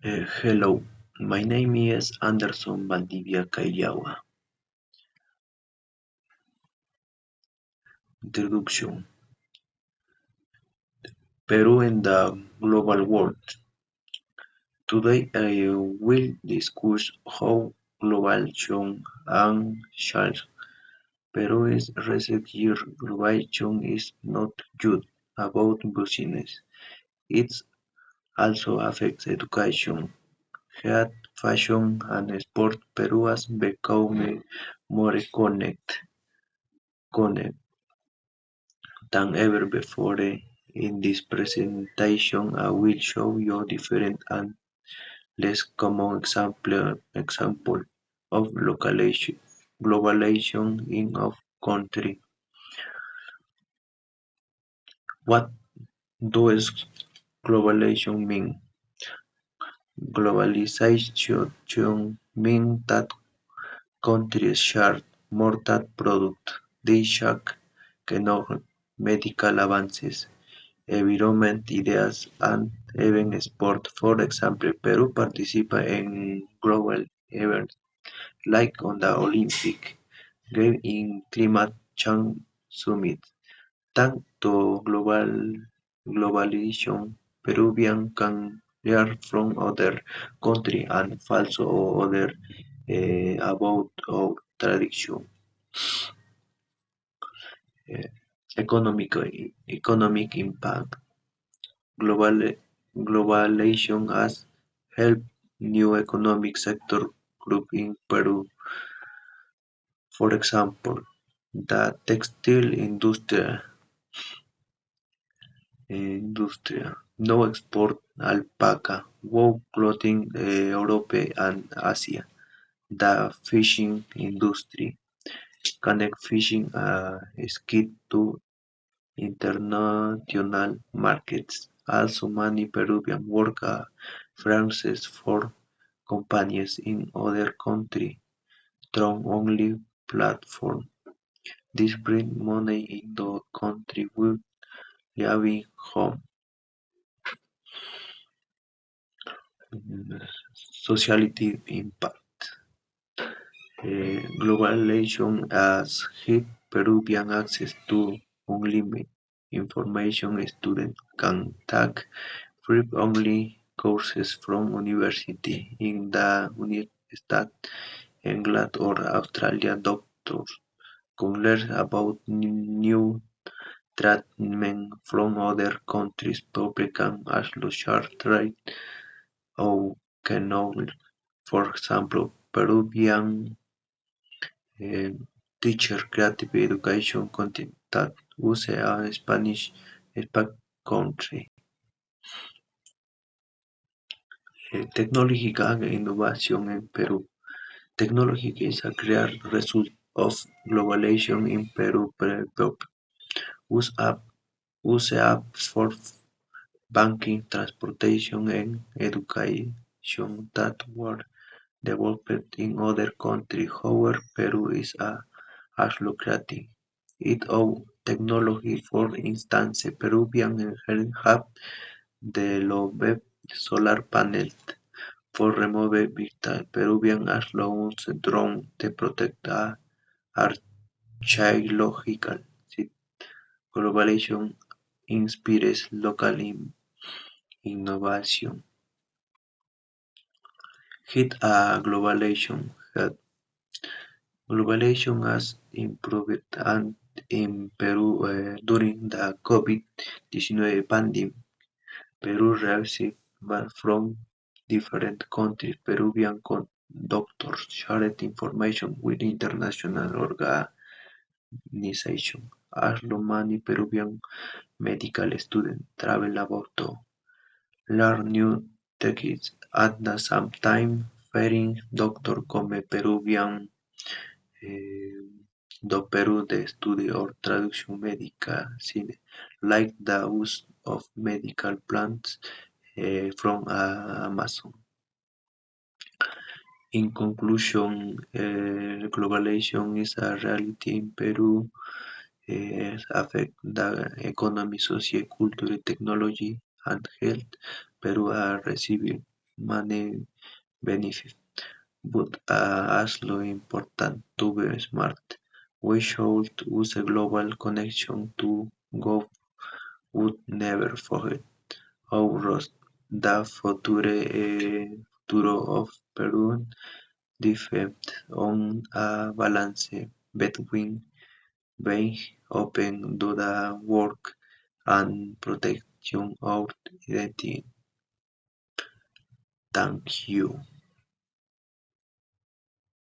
Hello, my name is Anderson Valdivia Caillaua. Introduction: Peru and the Global World. Today I will discuss how globalization and change Peru's recent year globalization is not just about business, it also affects education, health, fashion, and sport. Peru has become more connected than ever before. In this presentation I will show you different and less common example of globalization in our country. What does globalization mean? Globalization means that countries share more than products. They share economic, medical advances, environment ideas, and even sport. For example, Peru participa in global events like on the Olympic Games in Climate Change Summit. Thanks to globalization, Peruvians can learn from other countries and also other about our tradition. Uh, economic impact. Global, Globalization has helped new economic sector group in Peru. For example, the textile industry now export alpaca, wool clothing Europe and Asia. The fishing industry connect fishing skit to international markets. Also many Peruvian work as freelancers for companies in other countries through online platforms. This brings money into the country while leaving home. Sociality impact. Globalization has hit Peruvian access to unlimited information. Students can take free online courses from universities in the United States, England, or Australia. Doctors can learn about new treatment from other countries. Publicans also share trade or knowledge. For example, Peruvian eh, teacher creative education content that use a Spanish speaking country. Technology and innovation in Peru. Technology is a clear result of globalization in Peru. People use app use apps for banking, transportation, and education that were developed in other countries. However, Peru is also creative. Its own technology. For instance, Peruvian engineers have developed solar panels for remote vehicles. Peruvian also use drones to protect archaeological sites. Globalization inspires local innovation. Hit a globalization has improved and in Peru during the COVID-19 pandemic. Peru received from different countries. Peruvian doctors shared information with international organizations. Also, many Peruvian medical students travel abroad to learn new techniques. At the same time, foreign doctors come Peruvian eh, do Peru de study or traduction medicine, like the use of medical plants from Amazon. In conclusion, globalization is a reality in Peru. Affect the economy, social, culture, technology, and health. Peru are receiving many benefits, but as lo important to be smart. We should use a global connection to go would never forget how roast the futuro of Peru depends on a balance between being open to the work and protection of identity. Thank you.